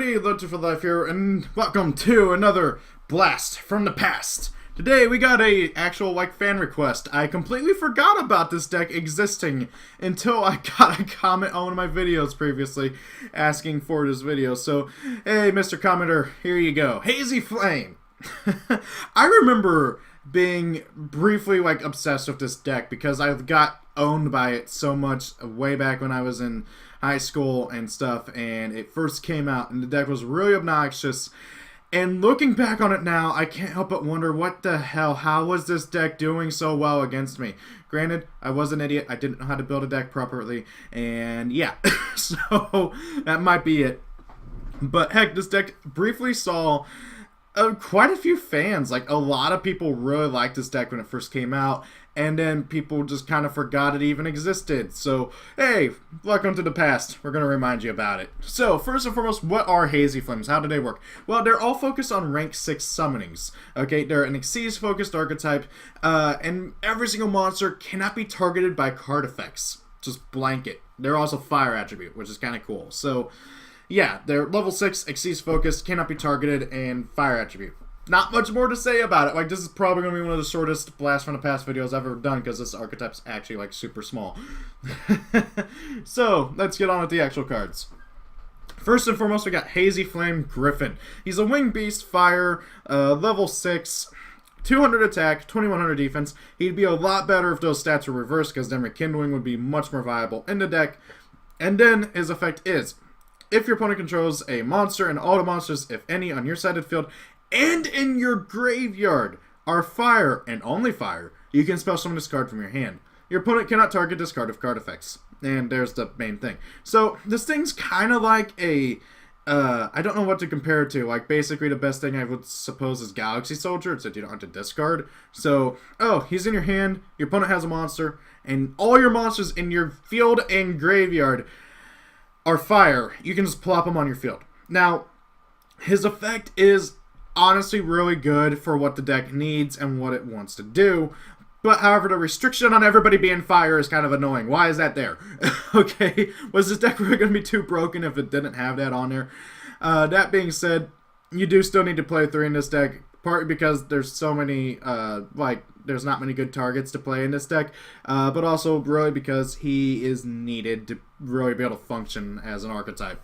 everybody, Loaded for Life here, and welcome to another Blast from the Past. Today we got a actual fan request. I completely forgot about this deck existing until I got a comment on one of my videos previously asking for this video. So, hey Mr. Commenter, here you go. Hazy Flame! I remember being briefly obsessed with this deck because I got owned by it so much way back when I was in high school and stuff, and it first came out and the deck was really obnoxious. And looking back on it now, I can't help but wonder, what the hell, how was this deck doing so well against me? Granted, I was an idiot, I didn't know how to build a deck properly, and yeah, so that might be it. But heck, this deck briefly saw quite a few fans. A lot of people really liked this deck when it first came out, and then people just kind of forgot it even existed. So, hey, welcome to the past. We're going to remind you about it. So, first and foremost, what are Hazy Flames? How do they work? Well, they're all focused on rank 6 summonings. Okay, they're an Xyz-focused archetype, and every single monster cannot be targeted by card effects. Just blanket. They're also fire attribute, which is kind of cool. So, yeah, they're level 6, Xyz-focused, cannot be targeted, and fire attribute. Not much more to say about it. This is probably going to be one of the shortest Blast from the Past videos I've ever done because this archetype's actually, super small. So, let's get on with the actual cards. First and foremost, we got Hazy Flame Griffin. He's a winged beast, fire, level 6, 200 attack, 2100 defense. He'd be a lot better if those stats were reversed because then Rekindling would be much more viable in the deck. And then his effect is, if your opponent controls a monster and all the monsters, if any, on your side of the field and in your graveyard are fire and only fire, you can spell summon this card from your hand. Your opponent cannot target this card of card effects. And there's the main thing. So this thing's kind of like a, I don't know what to compare it to. Basically the best thing I would suppose is Galaxy Soldier, except you don't have to discard. So, oh, he's in your hand, your opponent has a monster, and all your monsters in your field and graveyard are fire. You can just plop them on your field. Now, his effect is honestly really good for what the deck needs and what it wants to do. But however, the restriction on everybody being fire is kind of annoying. Why is that there? Okay, was this deck really going to be too broken if it didn't have that on there? That being said, you do still need to play 3 in this deck, partly because there's so many, there's not many good targets to play in this deck, but also really because he is needed to really be able to function as an archetype.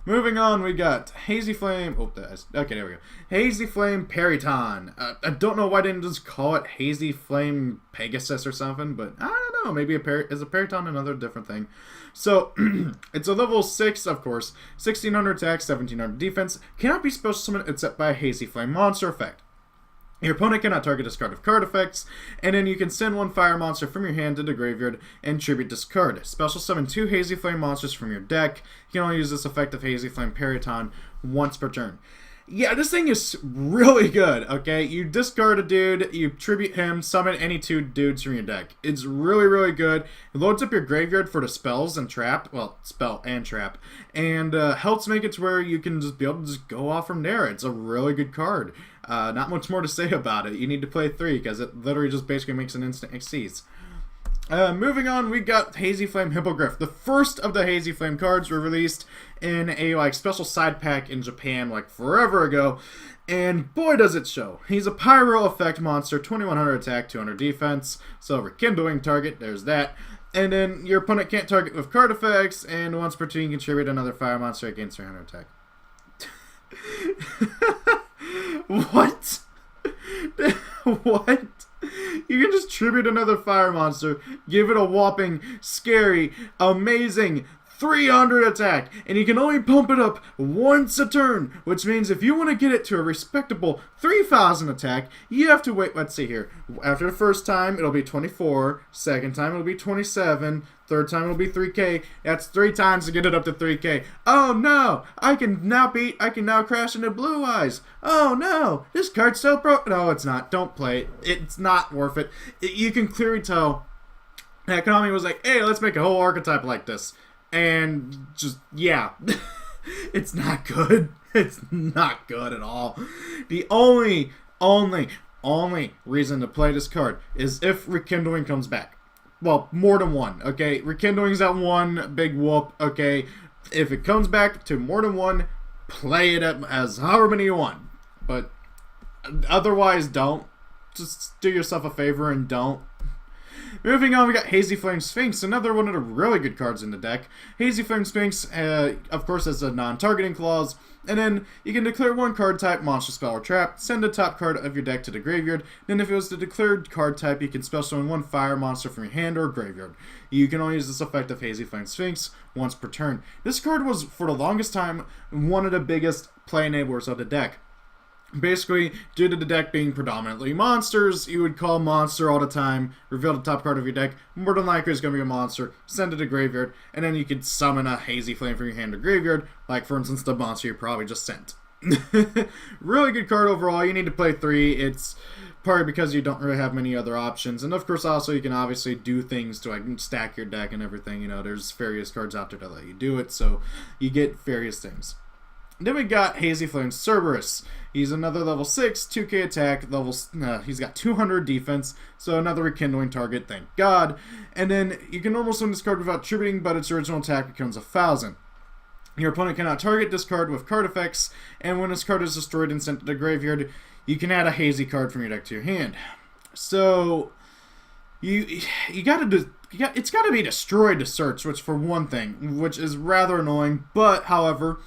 Moving on, we got Hazy Flame. Oh, okay, there we go. Hazy Flame Periton. I don't know why I didn't just call it Hazy Flame Pegasus or something, but I don't know. Maybe is a Periton another different thing? So, it's a level 6, of course. 1600 attack, 1700 defense. Cannot be special summoned except by a Hazy Flame monster effect. Your opponent cannot target this card of card effects, and then you can send 1 fire monster from your hand to the graveyard and tribute this card. Special summon 2 Hazy Flame monsters from your deck. You can only use this effect of Hazy Flame Periton once per turn. Yeah, this thing is really good, okay? You discard a dude, you tribute him, summon any 2 dudes from your deck. It's really, really good. It loads up your graveyard for the spells and trap, well, spell and trap, and helps make it to where you can just be able to just go off from there. It's a really good card. Not much more to say about it. You need to play 3 because it literally just basically makes an instant Xyz. Moving on, we got Hazy Flame Hippogriff. The first of the Hazy Flame cards were released in a special side pack in Japan forever ago, and boy does it show. He's a pyro effect monster, 2100 attack, 200 defense, so rekindling target, there's that. And then your opponent can't target with card effects, and once per turn you can tribute another fire monster against 300 attack. What? What? You can just tribute another fire monster, give it a whopping, scary, amazing 300 attack, and you can only pump it up once a turn, which means if you want to get it to a respectable 3000 attack, you have to wait, let's see here, after the first time it'll be 24, second time it'll be 27, third time it'll be 3k, that's 3 times to get it up to 3k. Oh no, I can now crash into Blue Eyes. Oh no, this card's so broken. No, it's not, don't play it, it's not worth it. You can clearly tell that Konami was like, hey, let's make a whole archetype like this. And just, yeah, it's not good. It's not good at all. The only reason to play this card is if Rekindling comes back. Well, more than one, okay? Rekindling's that one big whoop, okay? If it comes back to more than one, play it as however many you want. But otherwise, don't. Just do yourself a favor and don't. Moving on, we got Hazy Flame Sphynx, another one of the really good cards in the deck. Hazy Flame Sphynx, of course, has a non-targeting clause, and then you can declare one card type, monster, spell, or trap, send the top card of your deck to the graveyard, then if it was the declared card type, you can spell summon one fire monster from your hand or graveyard. You can only use this effect of Hazy Flame Sphynx once per turn. This card was, for the longest time, one of the biggest play enablers of the deck. Basically, due to the deck being predominantly monsters, you would call monster all the time, reveal the top card of your deck, more than likely it's going to be a monster, send it to graveyard, and then you could summon a Hazy Flame from your hand to graveyard, like for instance the monster you probably just sent. Really good card overall. You need to play 3. It's partly because you don't really have many other options, and of course also you can obviously do things to like stack your deck and everything. You know, there's various cards out there that let you do it, so you get various things. Then we got Hazy Flame Cerberus. He's another level 6, 2k attack, he's got 200 defense, so another rekindling target, thank God. And then you can normal summon this card without tributing, but its original attack becomes 1,000. Your opponent cannot target this card with card effects, and when this card is destroyed and sent to the graveyard, you can add a Hazy card from your deck to your hand. So it's got to be destroyed to search, which for one thing, which is rather annoying, but however,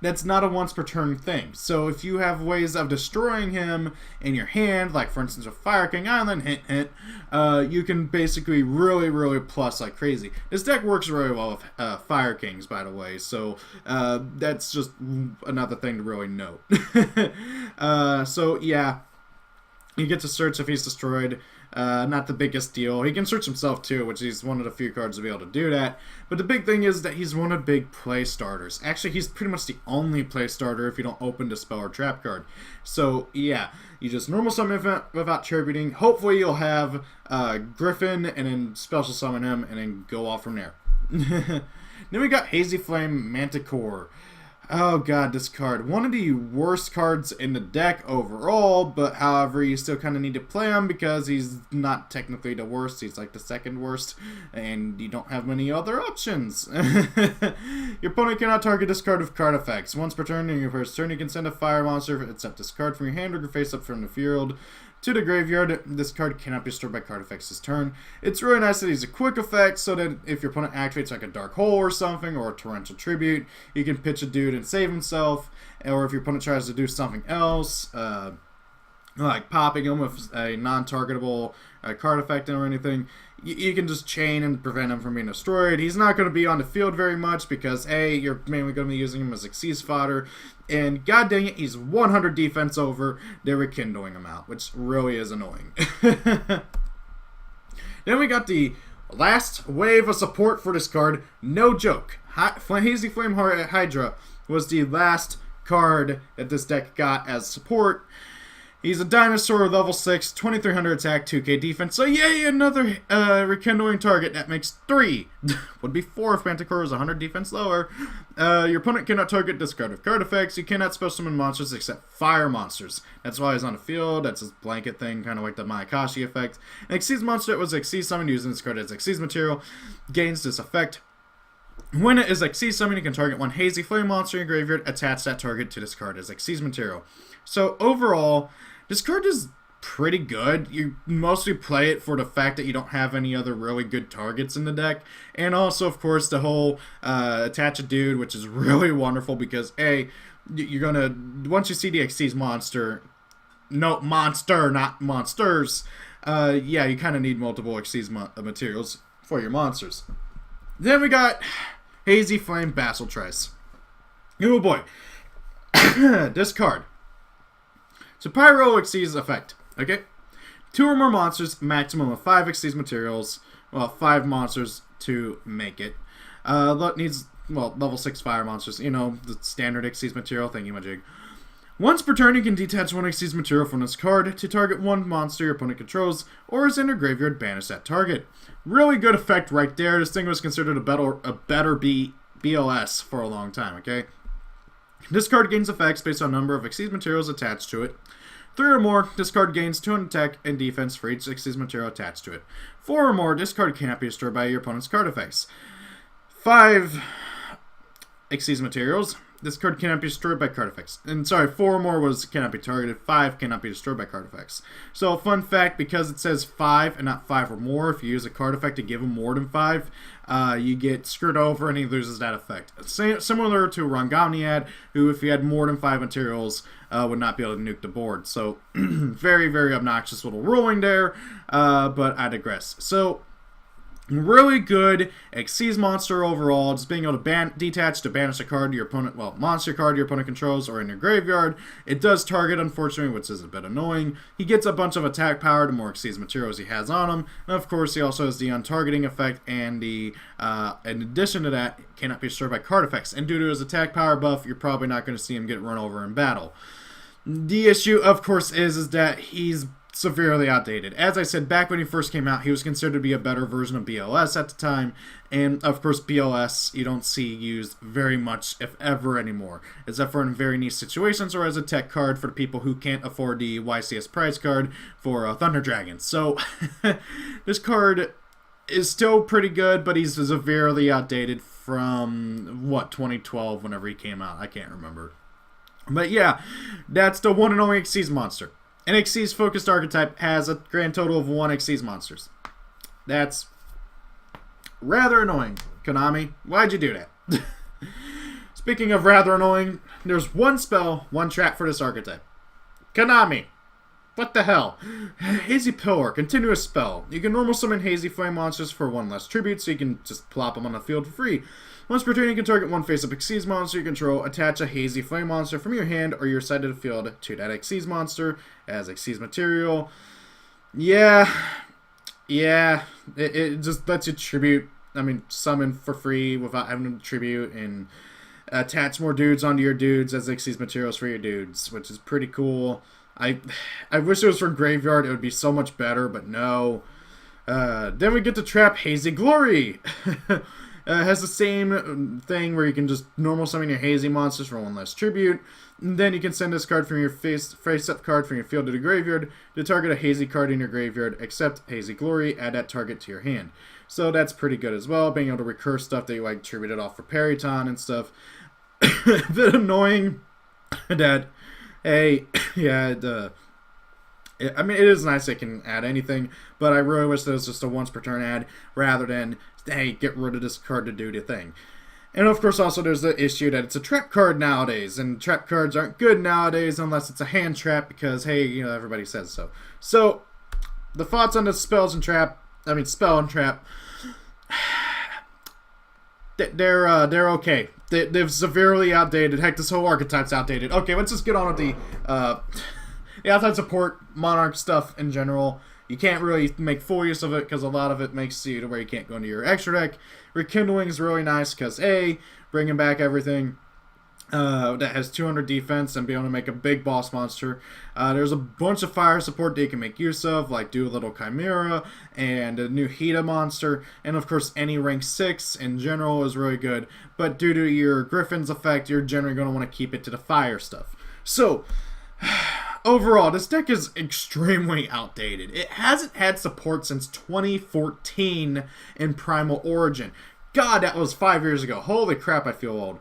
that's not a once per turn thing. So if you have ways of destroying him in your hand, like for instance with Fire King Island, hint hint, you can basically really plus like crazy. This deck works really well with Fire Kings, by the way, so that's just another thing to really note. So yeah, you get to search if he's destroyed. Not the biggest deal. He can search himself too, which he's one of the few cards to be able to do that. But the big thing is that he's one of the big play starters. Actually, he's pretty much the only play starter if you don't open the spell or trap card. So yeah, you just normal summon him without tributing. Hopefully you'll have Griffin and then special summon him and then go off from there. Then we got Hazy Flame Manticore. Oh god, this card. One of the worst cards in the deck overall, but however, you still kind of need to play him because he's not technically the worst. He's like the second worst, and you don't have many other options. Your opponent cannot target this card with card effects. Once per turn, in your first turn, you can send a fire monster, except this card from your hand or face up from the field, to the graveyard. This card cannot be destroyed by card effects this turn. It's really nice that he's a quick effect, so that if your opponent activates like a Dark Hole or something, or a Torrential Tribute, you can pitch a dude and save himself, or if your opponent tries to do something else, like popping him with a non-targetable card effect or anything, you can just chain and prevent him from being destroyed. He's not going to be on the field very much because A, you're mainly going to be using him as Xyz fodder, and god dang it, he's 100 defense over, they're rekindling him out, which really is annoying. Then we got the last wave of support for this card. No joke. Hazy Flame Hydra was the last card that this deck got as support. He's a dinosaur, level 6, 2300 attack, 2k defense. So yay, another rekindling target. That makes 3. Would be 4 if Manticore was 100 defense lower. Your opponent cannot target this card with card effects. You cannot special summon monsters except fire monsters. That's why he's on the field. That's his blanket thing, kind of like the Mayakashi effect. An Xyz monster that was Xyz summoned using this card as Xyz material gains this effect. When it is Xyz summoned, you can target one Hazy Flame monster in your graveyard, attach that target to this card as Xyz material. So overall, this card is pretty good. You mostly play it for the fact that you don't have any other really good targets in the deck. And also, of course, the whole attach a dude, which is really wonderful because, A, you're going to, once you see the Xyz monster, no, monster, not monsters, yeah, you kind of need multiple Xyz materials for your monsters. Then we got Hazy Flame Basiltrice. Oh boy. This card. So Pyro Xyz effect, okay? 2 or more monsters, maximum of 5 Xyz materials. Well, 5 monsters to make it. Needs, well, level 6 fire monsters. You know, the standard Xyz material, thingy-majig. Once per turn, you can detach 1 Xyz material from this card to target 1 monster your opponent controls, or is in your graveyard, banish that target. Really good effect right there. This thing was considered a better BLS for a long time, okay? This card gains effects based on number of Xyz materials attached to it. 3 or more, this card gains 200 attack and defense for each Xyz material attached to it. 4 or more, this card cannot be destroyed by your opponent's card effects. 5, Xyz materials. This card cannot be destroyed by card effects. And sorry, 4 more was cannot be targeted. 5 cannot be destroyed by card effects. So, fun fact, because it says 5 and not 5 or more, if you use a card effect to give him more than 5, you get screwed over and he loses that effect. Similar to Rangamiad, who, if you had more than 5 materials, would not be able to nuke the board. So, very, very obnoxious little ruling there, but I digress. So, really good Xyz monster overall, just being able to detach to banish a card your opponent, well, monster card your opponent controls or in your graveyard. It does target, unfortunately, which is a bit annoying. He gets a bunch of attack power the more Xyz materials he has on him. And of course, he also has the untargeting effect, and the in addition to that, cannot be destroyed by card effects. And due to his attack power buff, you're probably not going to see him get run over in battle. The issue, of course, is that he's severely outdated. As I said, back when he first came out, he was considered to be a better version of BLS at the time, and of course BLS you don't see used very much, if ever, anymore, except for in very niche situations or as a tech card for the people who can't afford the YCS prize card for Thunder Dragons. So this card is still pretty good, but he's severely outdated from, what, 2012, whenever he came out. I can't remember. But yeah, that's the one and only Xyz monster. An Xyz focused archetype has a grand total of 1 Xyz monsters. That's rather annoying, Konami. Why'd you do that? Speaking of rather annoying, there's 1 spell, 1 trap for this archetype. Konami, what the hell? Hazy Pillar, continuous spell. You can normal summon Hazy Flame monsters for 1 less tribute, so you can just plop them on the field for free. Once per turn, you can target 1 face-up Xyz monster you control, attach a Hazy Flame monster from your hand or your side of the field to that Xyz monster as Xyz material. Yeah, it just lets you tribute, summon for free without having to tribute, and attach more dudes onto your dudes as Xyz materials for your dudes, which is pretty cool. I wish it was for Graveyard, it would be so much better, but no. Then we get to trap Hazy Glory. Has the same thing where you can just normal summon your Hazy monsters for 1 less tribute. And then you can send this card from your face-up card from your field to the graveyard to target a Hazy card in your graveyard, except Hazy Glory, add that target to your hand. So that's pretty good as well, being able to recur stuff that you like tributed off for Periton and stuff. A bit annoying that, hey, yeah, it is nice they can add anything, but I really wish there was just a once per turn add rather than, hey, get rid of this card to do the thing. And of course also there's the issue that it's a trap card nowadays, and trap cards aren't good nowadays unless it's a hand trap because, hey, everybody says so. So, the thoughts on the spell and trap, they're okay. They're severely outdated. Heck, this whole archetype's outdated. Okay, let's just get on with the outside support Monarch stuff in general. You can't really make full use of it because a lot of it makes you to where you can't go into your extra deck. Rekindling is really nice because, A, bringing back everything that has 200 defense and be able to make a big boss monster. There's a bunch of fire support that you can make use of, like Doolittle Chimera and a new Hydra monster. And of course, any rank 6 in general is really good. But due to your Griffin's effect, you're generally going to want to keep it to the fire stuff. So, overall, this deck is extremely outdated. It hasn't had support since 2014 in Primal Origin. God, that was 5 years ago. Holy crap, I feel old.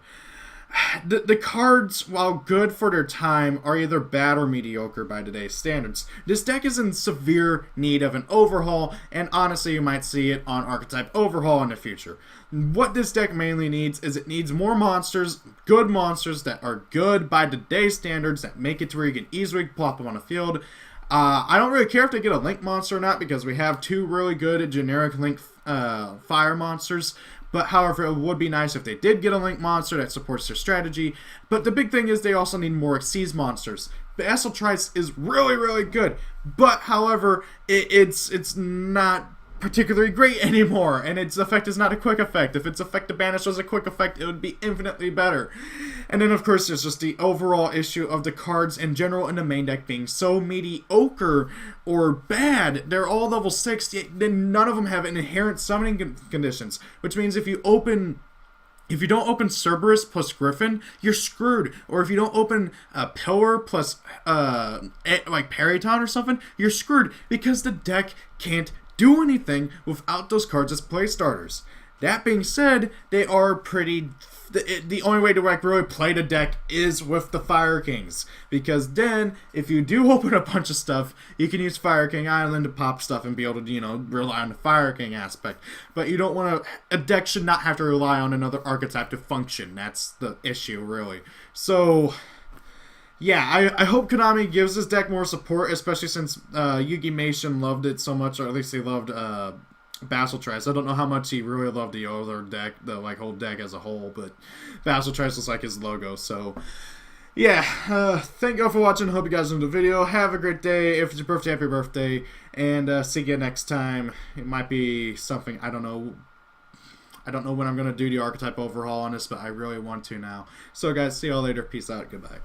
The cards, while good for their time, are either bad or mediocre by today's standards. This deck is in severe need of an overhaul, and honestly, you might see it on Archetype Overhaul in the future. What this deck mainly needs is it needs more monsters, good monsters that are good by today's standards, that make it to where you can easily plop them on the field. I don't really care if they get a Link monster or not, because we have 2 really good generic Link fire monsters. But however, it would be nice if they did get a Link monster that supports their strategy. But the big thing is they also need more Xyz monsters. The Acid Trice is really, really good. But however, it's not particularly great anymore, and its effect is not a quick effect. If its effect to banish was a quick effect, it would be infinitely better. And then of course there's just the overall issue of the cards in general in the main deck being so mediocre or bad. They're all level 6, yet none of them have inherent summoning conditions, which means if you don't open Cerberus plus Griffin, you're screwed. Or if you don't open Pillar plus like Periton or something, you're screwed because the deck can't do anything without those cards as play starters. That being said, they are pretty... The only way to like really play the deck is with the Fire Kings, because then if you do open a bunch of stuff, you can use Fire King Island to pop stuff and be able to, you know, rely on the Fire King aspect. But you don't want to... A deck should not have to rely on another archetype to function. That's the issue, really. So... yeah, I hope Konami gives this deck more support, especially since Yugimation loved it so much, or at least he loved Battletrice. I don't know how much he really loved the other deck, the like whole deck as a whole, but Battletrice was like his logo. So yeah, thank you all for watching. Hope you guys enjoyed the video. Have a great day. If it's your birthday, happy birthday, and see you next time. It might be something, I don't know. I don't know when I'm going to do the archetype overhaul on this, but I really want to now. So guys, see y'all later. Peace out. Goodbye.